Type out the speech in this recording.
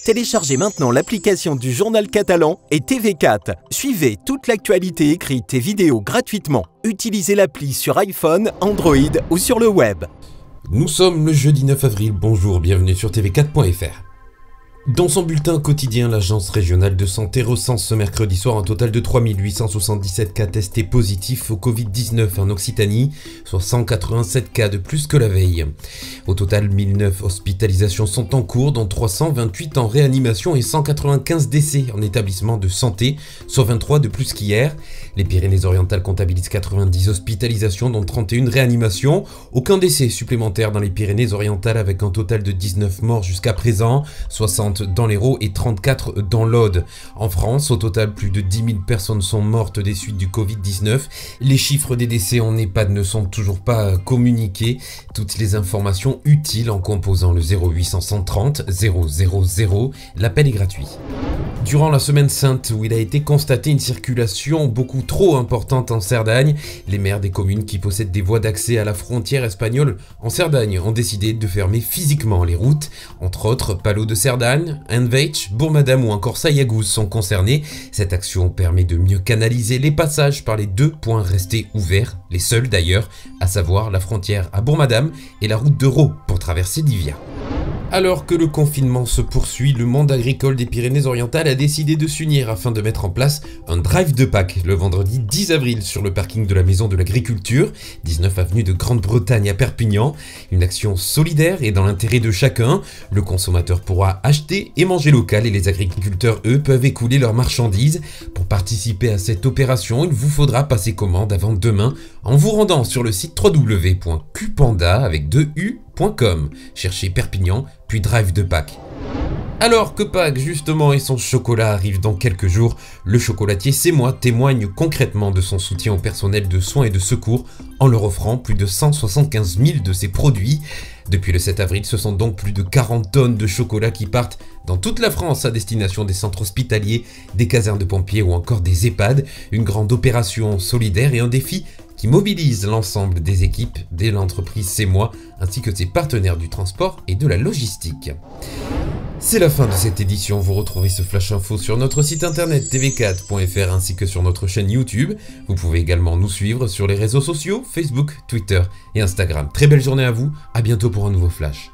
Téléchargez maintenant l'application du Journal Catalan et TV4. Suivez toute l'actualité écrite et vidéo gratuitement. Utilisez l'appli sur iPhone, Android ou sur le web. Nous sommes le jeudi 9 avril, bonjour, bienvenue sur tv4.fr. Dans son bulletin quotidien, l'Agence régionale de santé recense ce mercredi soir un total de 3877 cas testés positifs au Covid-19 en Occitanie, soit 187 cas de plus que la veille. Au total, 1009 hospitalisations sont en cours, dont 328 en réanimation et 195 décès en établissement de santé, soit 23 de plus qu'hier. Les Pyrénées-Orientales comptabilisent 90 hospitalisations, dont 31 réanimations. Aucun décès supplémentaire dans les Pyrénées-Orientales avec un total de 19 morts jusqu'à présent, 60 dans l'Hérault et 34 dans l'Aude. En France, au total, plus de 10 000 personnes sont mortes des suites du Covid-19. Les chiffres des décès en EHPAD ne sont toujours pas communiqués. Toutes les informations utiles en composant le 0800 130 000. L'appel est gratuit. Durant la semaine sainte où il a été constaté une circulation beaucoup trop importante en Cerdagne, les maires des communes qui possèdent des voies d'accès à la frontière espagnole en Cerdagne ont décidé de fermer physiquement les routes. Entre autres, Palau de Cerdagne, Enveitch, Bourg-Madame ou encore Sayagouz sont concernés. Cette action permet de mieux canaliser les passages par les deux points restés ouverts, les seuls d'ailleurs, à savoir la frontière à Bourg-Madame et la route de Raux pour traverser l'Ivia. Alors que le confinement se poursuit, le monde agricole des Pyrénées-Orientales a décidé de s'unir afin de mettre en place un drive de Pâques le vendredi 10 avril sur le parking de la Maison de l'Agriculture, 19 avenue de Grande-Bretagne à Perpignan. Une action solidaire et dans l'intérêt de chacun. Le consommateur pourra acheter et manger local et les agriculteurs, eux, peuvent écouler leurs marchandises. Pour participer à cette opération, il vous faudra passer commande avant demain en vous rendant sur le site www.cupanda avec 2u.com. Cherchez Perpignan, puis Drive de Pâques. Alors que Pâques justement et son chocolat arrivent dans quelques jours, le chocolatier C'est Moi témoigne concrètement de son soutien au personnel de soins et de secours en leur offrant plus de 175 000 de ses produits. Depuis le 7 avril, ce sont donc plus de 40 tonnes de chocolat qui partent dans toute la France à destination des centres hospitaliers, des casernes de pompiers ou encore des EHPAD. Une grande opération solidaire et un défi qui mobilise l'ensemble des équipes de l'entreprise C'est Moi ainsi que ses partenaires du transport et de la logistique. C'est la fin de cette édition, vous retrouvez ce flash info sur notre site internet tv4.fr ainsi que sur notre chaîne YouTube. Vous pouvez également nous suivre sur les réseaux sociaux, Facebook, Twitter et Instagram. Très belle journée à vous, à bientôt pour un nouveau flash.